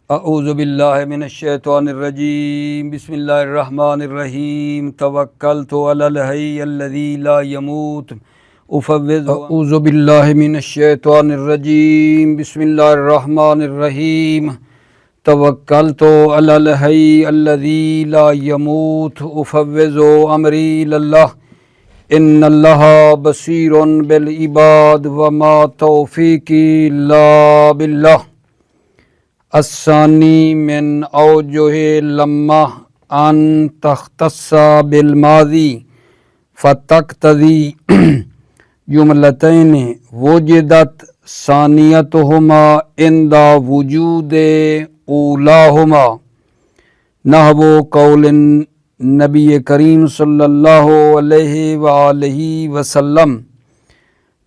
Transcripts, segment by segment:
اعوذ باللہ من الشیطان الرجیم بسم اللہ الرحمن الرحیم توکلت علی الحی الذی لا يموت اعوذ باللہ من الشیطان الرجیم بسم اللہ الرحمن الرحیم توکلت علی الحی الذی لا يموت افوض امری الی اللہ ان اللہ بصیر بالعباد وما توفیقی الا باللہ الثانی من اوجہ لما ان تختص بالماضی فتقتضی جملتین وجدت ثانیتہما عند وجود اولاہما نحو قول نبی کریم صلی اللہ علیہ وآلہ وسلم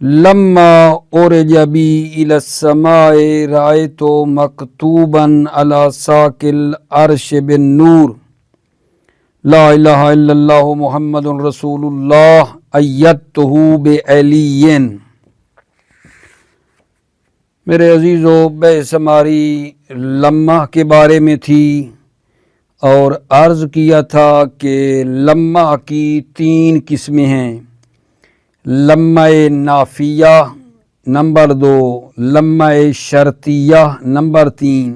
لما عرج بی الی السماء رأیت مکتوبا علی ساق العرش بالنور لا الہ الا اللہ محمد رسول اللہ ایدتہ بعلی۔ میرے عزیزو، بحث ہماری لمحہ کے بارے میں تھی اور عرض کیا تھا کہ لمحہ کی 3 قسمیں ہیں: لمحہ نافیہ نمبر 2، لمحہ شرطیہ نمبر 3،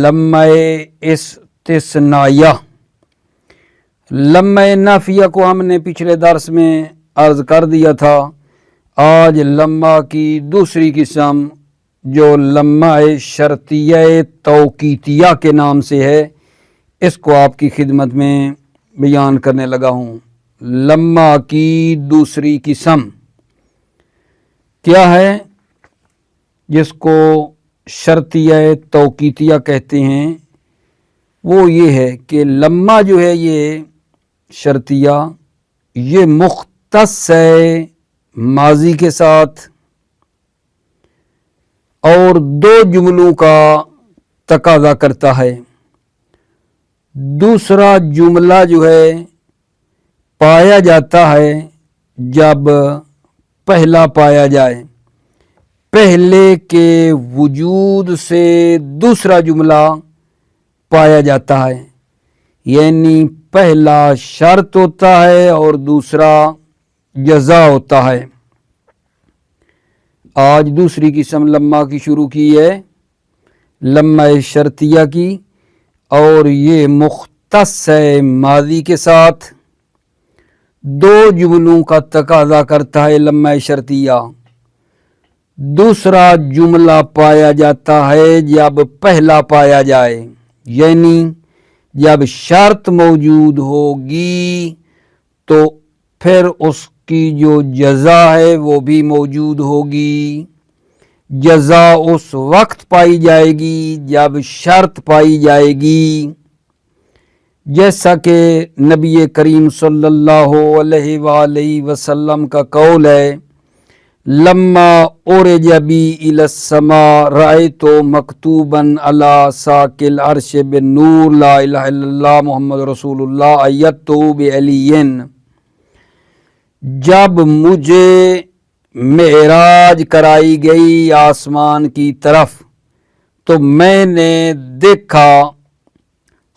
لمحہ استثنائیہ۔ لمحہ نافیہ کو ہم نے پچھلے درس میں عرض کر دیا تھا۔ آج لمحہ کی دوسری قسم جو لمحہ شرطیہ توقیتیہ کے نام سے ہے، اس کو آپ کی خدمت میں بیان کرنے لگا ہوں۔ لمحہ کی دوسری قسم کیا ہے؟ جس کو شرطیہ توقیتیہ کہتے ہیں، وہ یہ ہے کہ لمحہ جو ہے یہ شرطیہ، یہ مختص ہے ماضی کے ساتھ اور 2 جملوں کا تقاضا کرتا ہے۔ دوسرا جملہ جو ہے پایا جاتا ہے جب پہلا پایا جائے، پہلے کے وجود سے دوسرا جملہ پایا جاتا ہے، یعنی پہلا شرط ہوتا ہے اور دوسرا جزا ہوتا ہے۔ آج دوسری قسم لمحہ کی شروع کی ہے، لمحہ شرطیہ کی، اور یہ مختص ہے ماضی کے ساتھ، 2 جملوں کا تقاضا کرتا ہے لمحہ شرطیہ۔ دوسرا جملہ پایا جاتا ہے جب پہلا پایا جائے، یعنی جب شرط موجود ہوگی تو پھر اس کی جو جزا ہے وہ بھی موجود ہوگی۔ جزا اس وقت پائی جائے گی جب شرط پائی جائے گی، جیسا کہ نبی کریم صلی اللہ علیہ وآلہ وسلم کا قول ہے: لما عرج بی الی السماء رأیت مکتوبا علی ساق العرش بالنور لا الہ الا اللہ محمد رسول اللہ ایدتہ بعلی۔ جب مجھے معراج کرائی گئی آسمان کی طرف تو میں نے دیکھا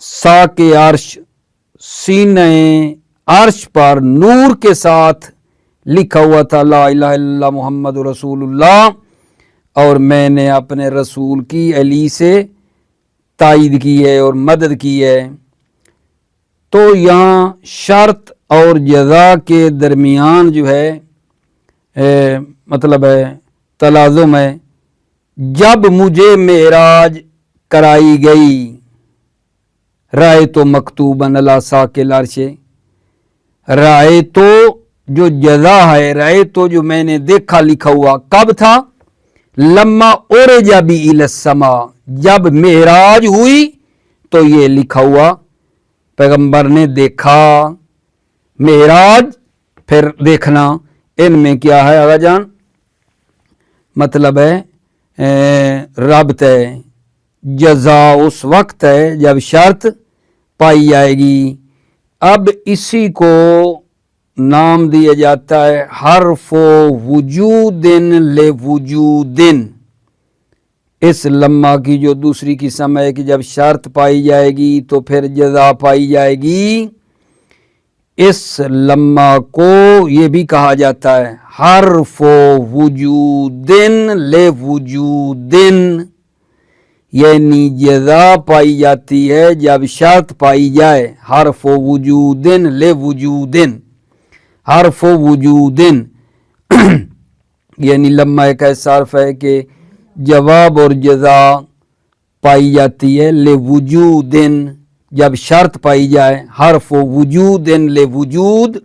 ساق عرش، سینہ عرش پر نور کے ساتھ لکھا ہوا تھا لا الہ الا اللہ محمد رسول اللہ، اور میں نے اپنے رسول کی علی سے تائید کی ہے اور مدد کی ہے۔ تو یہاں شرط اور جزا کے درمیان جو ہے مطلب ہے تلازم ہے۔ جب مجھے معراج کرائی گئی، رائے تو مکتوبا علی ساق العرش، رائے تو جو جزا ہے، رائے تو جو میں نے دیکھا لکھا ہوا کب تھا؟ لما عرج بی الی السماء، جب معراج ہوئی تو یہ لکھا ہوا پیغمبر نے دیکھا۔ معراج پھر دیکھنا، ان میں کیا ہے آقا جان؟ مطلب ہے ربط ہے، جزا اس وقت ہے جب شرط پائی جائے گی۔ اب اسی کو نام دیا جاتا ہے حرف وجود لوجود۔ اس لما کی جو دوسری قسم ہے کہ جب شرط پائی جائے گی تو پھر جزا پائی جائے گی، اس لما کو یہ بھی کہا جاتا ہے حرف وجودن لوجودن، یعنی جزا پائی جاتی ہے جب شرط پائی جائے، حرف وجودن لوجودن، حرف وجودن یعنی لما ایک ایسا حرف ہے کہ جواب اور جزا پائی جاتی ہے، لوجودن جب شرط پائی جائے، حرف وجودن لوجود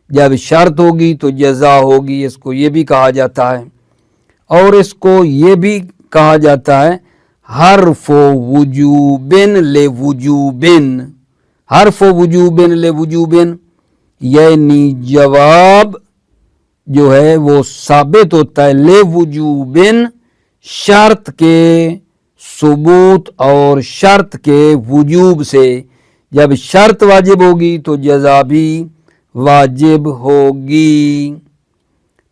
جب شرط ہوگی تو جزا ہوگی، اس کو یہ بھی کہا جاتا ہے۔ اور اس کو یہ بھی کہا جاتا ہے حرف وجوبن لوجوبن، حرف وجوبن لوجوبن یعنی جواب جو ہے وہ ثابت ہوتا ہے لوجوبن شرط کے ثبوت اور شرط کے وجوب سے، جب شرط واجب ہوگی تو جزا بھی واجب ہوگی۔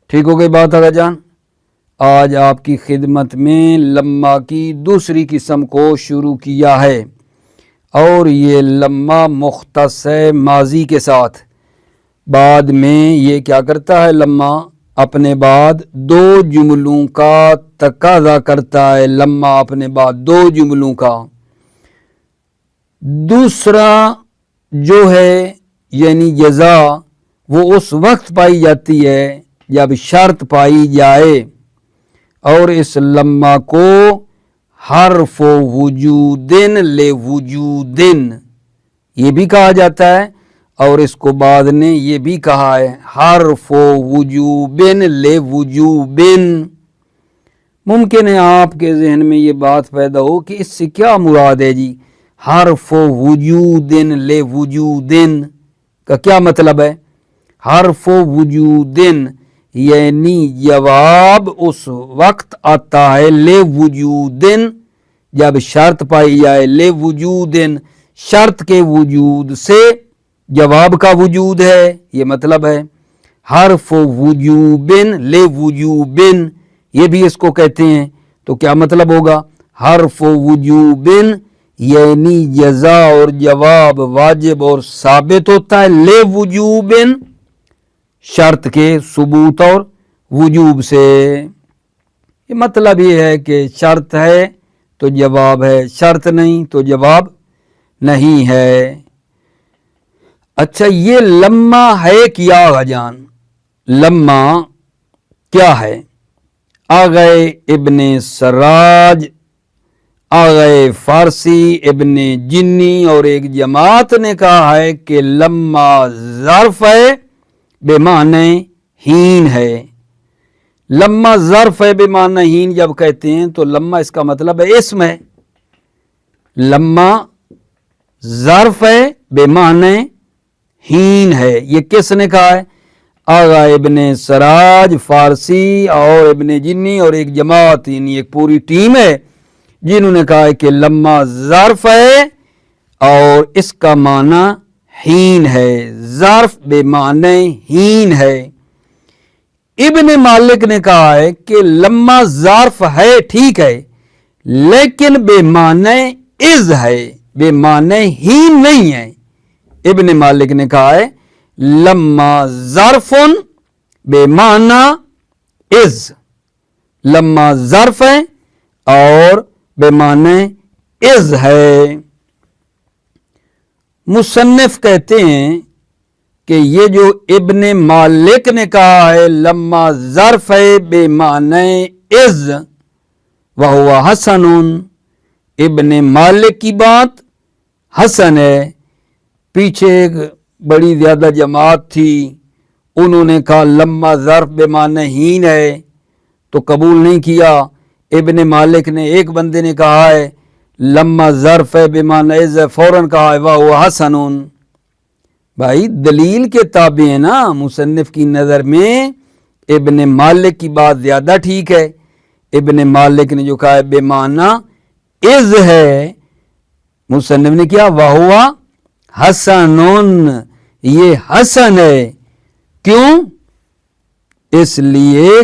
ٹھیک ہو گئی بات آگا جان؟ آج آپ کی خدمت میں لما کی دوسری قسم کو شروع کیا ہے، اور یہ لما مختص ہے ماضی کے ساتھ۔ بعد میں یہ کیا کرتا ہے لما؟ اپنے بعد دو جملوں کا تقاضا کرتا ہے، لما اپنے بعد دو جملوں کا۔ دوسرا جو ہے یعنی جزا وہ اس وقت پائی جاتی ہے جب شرط پائی جائے، اور اس لما کو حرف وجودن لوجودن یہ بھی کہا جاتا ہے، اور اس کو بعد نے یہ بھی کہا ہے حرف وجوبن لوجوبن۔ ممکن ہے آپ کے ذہن میں یہ بات پیدا ہو کہ اس سے کیا مراد ہے جی، حرف وجودن لوجودن کا کیا مطلب ہے؟ حرف وجودن یعنی جواب اس وقت آتا ہے لوجودن جب شرط پائی جائے، لوجودن شرط کے وجود سے جواب کا وجود ہے، یہ مطلب ہے۔ حرف وجوبن لوجوبن یہ بھی اس کو کہتے ہیں، تو کیا مطلب ہوگا؟ حرف وجوبن یعنی جزا اور جواب واجب اور ثابت ہوتا ہے لوجوبن شرط کے ثبوت اور وجوب سے۔ یہ مطلب یہ ہے کہ شرط ہے تو جواب ہے، شرط نہیں تو جواب نہیں ہے۔ اچھا یہ لما ہے کیا آغا جان؟ لما کیا ہے؟ آغائے ابن سراج، آغائے فارسی، ابن جنی اور ایک جماعت نے کہا ہے کہ لما ظرف ہے بے معنی ہین ہے۔ لما ظرف ہے بے معنی ہین جب کہتے ہیں تو لما اس کا مطلب ہے اسم ہے۔ لما ظرف ہے بے معنی ہین ہے، یہ کس نے کہا ہے؟ آغا ابن سراج فارسی اور ابن جنی اور ایک جماعت، یعنی ایک پوری ٹیم ہے جنہوں نے کہا ہے کہ لما ظرف ہے اور اس کا معنی ہین ہے، ظرف بے معنی ہین ہے۔ ابن مالک نے کہا ہے کہ لما ظرف ہے ٹھیک ہے لیکن بے معنی از ہے، بے معنی ہین نہیں ہے۔ ابن مالک نے کہا ہے لما ظرفن بے معنی از، لما ظرف ہے اور بے معنی از ہے۔ مصنف کہتے ہیں کہ یہ جو ابن مالک نے کہا ہے لما ظرف ہے بے معنی از وہو حسن، ابن مالک کی بات حسن ہے۔ پیچھے ایک بڑی زیادہ جماعت تھی، انہوں نے کہا لما ظرف بے معنی ہین ہے تو قبول نہیں کیا۔ ابن مالک نے، ایک بندے نے کہا ہے لما ظرف ہے بے معنی از، فوراً کہا ہے وہو حسن۔ بھائی دلیل کے تابع ہے نا، مصنف کی نظر میں ابن مالک کی بات زیادہ ٹھیک ہے۔ ابن مالک نے جو کہا ہے بے معنی از ہے، مصنف نے کیا وہو حسن، یہ حسن ہے۔ کیوں؟ اس لیے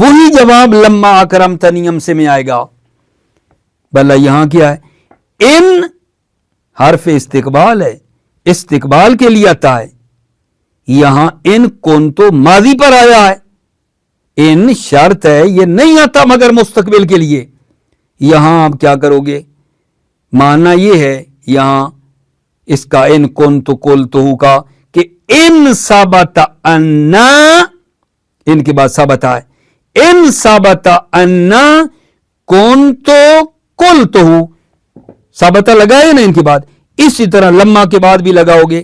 وہی جواب لما اکرمتنی ام سے میں آئے گا. بھلا یہاں کیا ہے؟ ان حرف استقبال ہے، استقبال کے لیے آتا ہے. یہاں ان کون تو ماضی پر آیا ہے، ان شرط ہے، یہ نہیں آتا مگر مستقبل کے لیے. یہاں آپ کیا کرو گے؟ معنی یہ ہے یہاں اس کا ان کون تو کول تو کا کہ ان ثابت انا، ان کے بعد ثابت ہے، ان ثابت انا کون تو کول تو ثابت لگائے نا ان کے بعد. اسی طرح لما کے بعد بھی لگاؤ گے.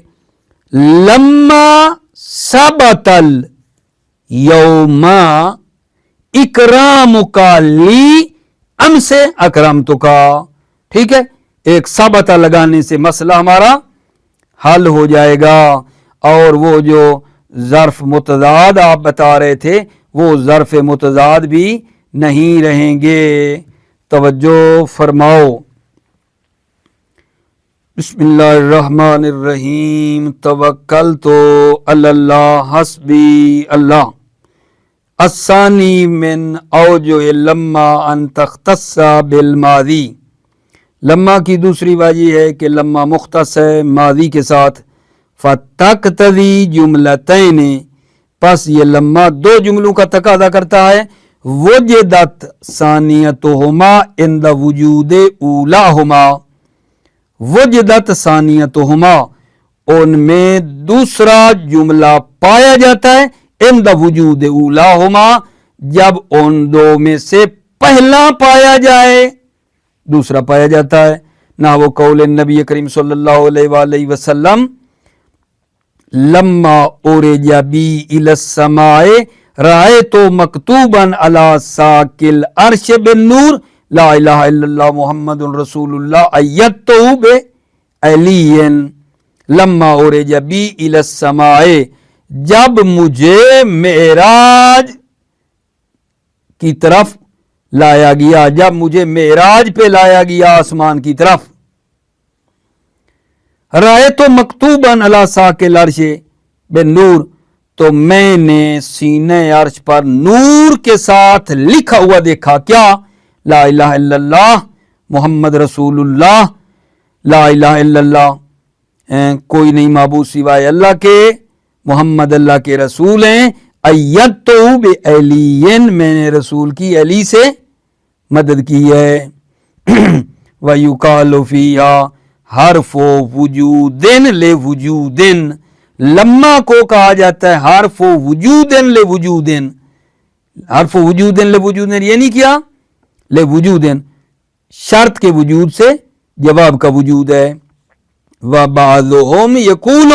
لما ثبت یوما اکرامک لی ام سے اکرمتک. ٹھیک ہے، ایک ثابتہ لگانے سے مسئلہ ہمارا حل ہو جائے گا. اور وہ جو ظرف متضاد آپ بتا رہے تھے وہ ظرف متضاد بھی نہیں رہیں گے. توجہ فرماؤ. بسم اللہ الرحمن الرحیم. توکلت علی اللہ حسبی اللہ. الثانی من اوجہ لما ان تختص بالماضی. لما کی دوسری وجہ ہے کہ لما مختص ہے ماضی کے ساتھ. فتقتضی جملتین، پس یہ لما دو جملوں کا تقاضا کرتا ہے. وجدت ثانیتہما عند وجود اولاہما. وجدت ثانیتہما، ان میں دوسرا جملہ پایا جاتا ہے. عند وجود اولاہما، جب ان دو میں سے پہلا پایا جائے دوسرا پایا جاتا ہے. نہ وہ قول نبی کریم صلی اللہ علیہ وآلہ وسلم لما اورج بی الی السماء رأیت مکتوبا علی ساق العرش بالنور لا الہ الا اللہ محمد رسول اللہ ایدتہ بعلی. لما اورج بی الی السماء، جب مجھے معراج کی طرف لایا گیا، جب مجھے معراج پہ لایا گیا آسمان کی طرف. رأیت مکتوبا علی ساق العرش بالنور، تو میں نے سینہ عرش پر نور کے ساتھ لکھا ہوا دیکھا. کیا؟ لا الہ الا اللہ محمد رسول اللہ. لا الہ الا اللہ، کوئی نہیں معبود سوائے اللہ کے، محمد اللہ کے رسول ہیں. ایدتہ بعلی، میں نے رسول کی علی سے مدد کی ہے. وَيُقَالُ فِيهَا حرف وجود لوجود. لما کو کہا جاتا ہے حرف وجود لوجود. حرف وجود لوجود یہ نہیں کیا لوجود، شرط کے وجود سے جواب کا وجود ہے. وَبَعْضُهُمْ يَقُولُ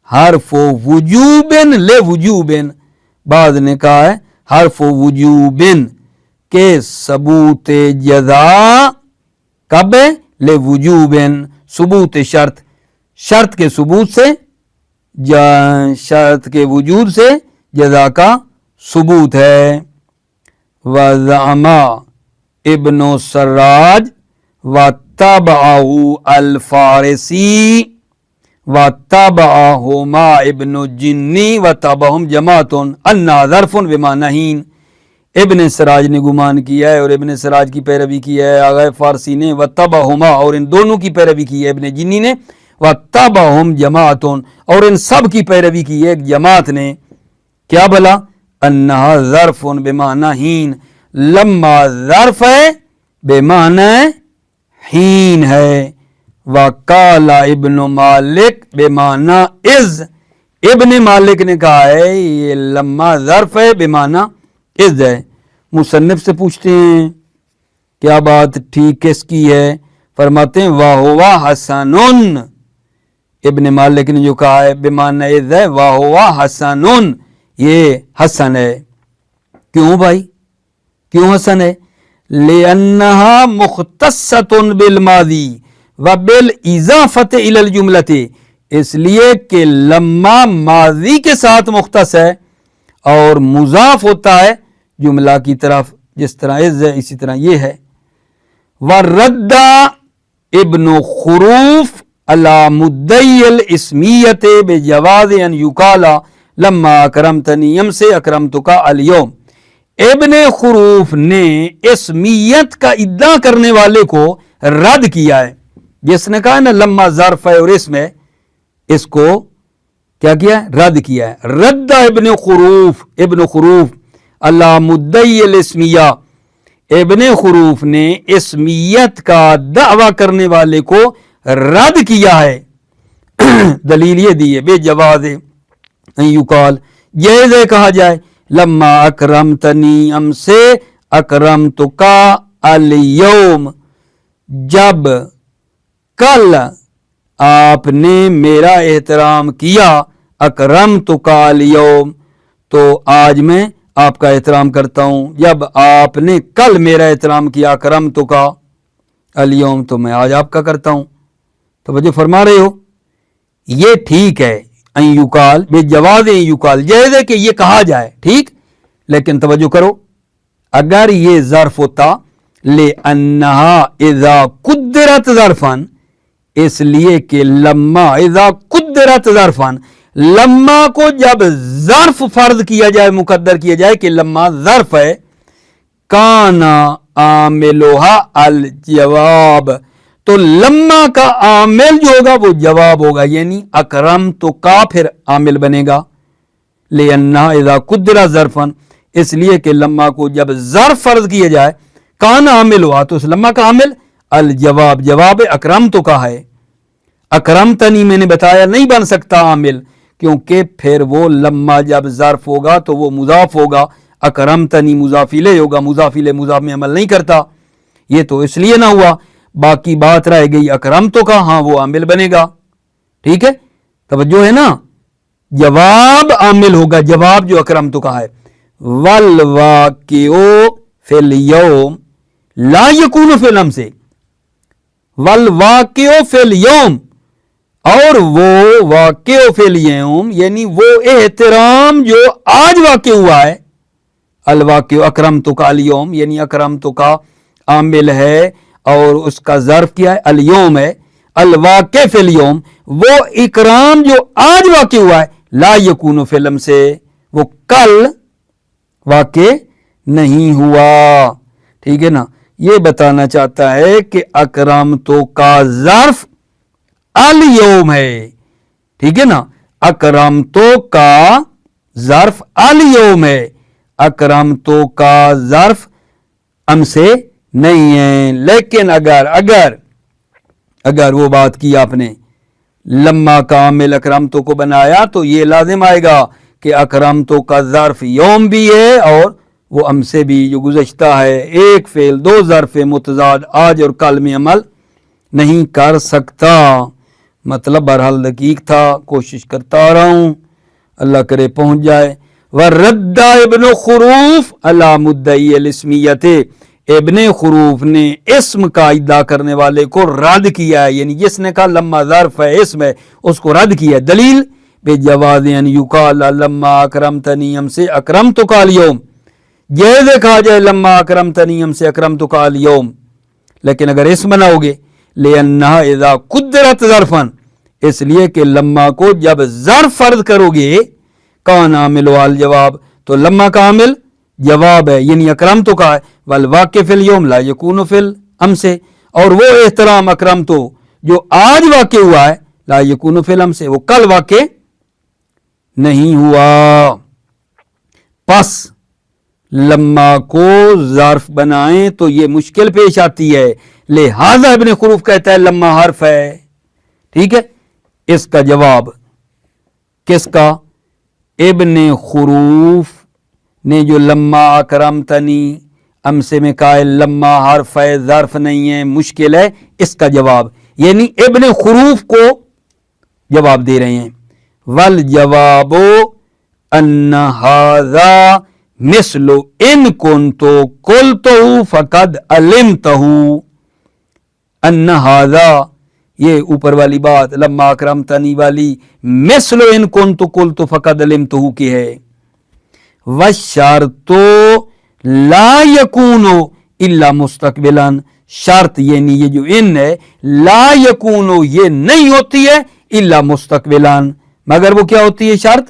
حرف وجوب لوجوب. بعض نے کہا ہے حرف وجوب کے ثبوت جزا کب ہے؟ لوجوب، ثبوت شرط، شرط کے ثبوت سے، شرط کے وجود سے جزا کا ثبوت ہے. وَزَعَمَ ابن سراج وَتَّبَعَهُ الفارسی وَتَّبَعَهُمَا ابن جنی وَتَبَعَهُمْ جماعتٌ اَنَّا ظرف بمعنى حین. ابن سراج نے گمان کیا ہے اور ابن سراج کی پیروی کی ہے آغا فارسی نے. وَتَّبَعَهُمَا، اور ان دونوں کی پیروی کی ہے ابن جنی نے. وَتَّبَعَهُمْ جماعتٌ، اور ان سب کی پیروی کی ہے ایک جماعت نے. کیا بھلا؟ اَنَّهَا ظرف بمعنى حین. لما ظرف ہے بمعنی حین ہے. وَقَالَ ابن مالک بمعنی از. ابن مالک نے کہا ہے یہ لما ظرف ہے بمعنی از ہے. مصنف سے پوچھتے ہیں کیا بات ٹھیک کس کی ہے؟ فرماتے ہیں وَهُوَ حَسَنٌ. ابن مالک نے جو کہا ہے بمعنی از ہے وَهُوَ حَسَنٌ، یہ حسن ہے. کیوں بھائی کیوں حسن ہے؟ لِأَنَّهَا مُخْتَصَّةٌ بِالْمَاضِي وَبِالْإِضَافَةِ إِلَى الْجُمْلَةِ، اس لیے کہ لما ماضی کے ساتھ مختص ہے اور مضاف ہوتا ہے جملہ کی طرف، جس طرح از ہے اسی طرح یہ ہے. وَرَدَّ ابن خروف علی مدعی الاسمیت بجواز ان یقال لما اکرمتنی یم سے اکرمتک الیوم. ابن خروف نے اسمیت کا ادعا کرنے والے کو رد کیا ہے. جس نے کہا نا لما ظرف ہے اور اسم ہے، اس کو کیا کیا ہے؟ رد کیا ہے. رد ابن خروف اللہ مدعی الاسمیہ، ابن خروف نے اسمیت کا دعویٰ کرنے والے کو رد کیا ہے. دلیل یہ دی ہے بے جواز ان یقال، جائز ہے کہا جائے لما اکرمتنی ام سے اکرمتک الیوم، جب کل آپ نے میرا احترام کیا، اکرمتک الیوم تو آج میں آپ کا احترام کرتا ہوں. جب آپ نے کل میرا احترام کیا اکرمتک الیوم تو میں آج آپ کا کرتا ہوں. توجہ فرما رہے ہو؟ یہ ٹھیک ہے ان یقال، بے جواز ان یقال، جائز ہے کہ یہ کہا جائے، ٹھیک. لیکن توجہ کرو، اگر یہ ظرف ہوتا لِأَنَّهَا اِذَا قُدِّرَتْ ظَرْفًا، اس لیے کہ لما اذا قدرت ظرفًا، لما کو جب ظرف فرض کیا جائے، مقدر کیا جائے کہ لما ظرف ہے، کانا عاملھا الجواب، تو لما کا عامل جو ہوگا وہ جواب ہوگا، یعنی اکرمتک پھر عامل بنے گا. لِأَنَّهَا اذا قدرت ظرفًا، اس لیے کہ لما کو جب ظرف فرض کیا جائے، کانا عاملھا تو اس لما کا عامل الجواب، جواب اکرمتک ہے. اکرمتنی میں نے بتایا نہیں بن سکتا عامل، کیونکہ پھر وہ لما جب ظرف ہوگا تو وہ مضاف ہوگا، اکرمتنی مضاف الیہ ہوگا، مضاف الیہ مضاف میں عمل نہیں کرتا. یہ تو اس لیے نہ ہوا. باقی بات رہ گئی اکرمتک، ہاں وہ عامل بنے گا. ٹھیک ہے، توجہ ہے نا. جواب عامل ہوگا، جواب جو اکرمتک ہے. والواقع فی الیوم لا یکون فی الامس، والواقع فی الیوم، اور وہ واقع فی الیوم یعنی وہ احترام جو آج واقع ہوا ہے. الواقع اکرمتک الیوم یعنی اکرمتک عامل ہے اور اس کا ظرف کیا ہے؟ الیوم ہے. الواقع فی الیوم، وہ اکرام جو آج واقع ہوا ہے، لا یکون فی الامس، وہ کل واقع نہیں ہوا. ٹھیک ہے نا. یہ بتانا چاہتا ہے کہ اکرمتک کا ظرف الیوم ہے. ٹھیک ہے نا. اکرمتک کا ظرف الیوم ہے، اکرمتک کا ظرف ام سے نہیں ہے. لیکن اگر وہ بات کی آپ نے لما کا عامل اکرمتک کو بنایا تو یہ لازم آئے گا کہ اکرمتک کا ظرف یوم بھی ہے اور وہ ام سے بھی، جو گزشتہ ہے. ایک فعل دو ظرف متضاد آج اور کل میں عمل نہیں کر سکتا. مطلب بہرحال دقیق تھا، کوشش کرتا آ رہا ہوں، اللہ کرے پہنچ جائے. وَرَدَّ ابن خروف علی مدعی الاسمیت، ابن خروف نے اسم کا ادعا کرنے والے کو رد کیا ہے، یعنی جس نے کہا لما ظرف ہے اسم ہے اس کو رد کیا ہے. دلیل بے جواز ان یقال لما اکرمتنی ام سے اکرمتک الیوم، جائز کہا جائے لما اکرمتنی ام سے اکرمتک الیوم. لیکن اگر اسم بناؤ گے لِأَنَّهَا اذا قدرت ظرفًا، اس لیے کہ لما کو جب ظرف فرض کرو گے، کان عاملھا الجواب، تو لما کا عامل جواب ہے یعنی اکرمتک ہے. والواقع فی الیوم لا یکون فی الامس، اور وہ احترام اکرمتو جو آج واقع ہوا ہے، لا یکون فی الامس، وہ کل واقع نہیں ہوا. پس لما کو ظرف بنائیں تو یہ مشکل پیش آتی ہے، لہذا ابن خروف کہتا ہے لما حرف ہے. ٹھیک ہے. اس کا جواب کس کا؟ ابن خروف نے جو لما اکرمتنی ام سے میں کہا ہے لما حرف ہے، ظرف نہیں ہے، مشکل ہے، اس کا جواب یعنی ابن خروف کو جواب دے رہے ہیں. والجواب ان ھذا مثل ان کنت قلتہ فقد علمتہ، ان ھذا یہ اوپر والی بات لما اکرمتنی والی مثل ان کنت قلت فقد علمتہ کی ہے. والشرط لا یکون الا مستقبلا، شرط یعنی یہ جو ان ہے، لا یکون یہ نہیں ہوتی ہے الا مستقبلا، مگر وہ کیا ہوتی ہے؟ شرط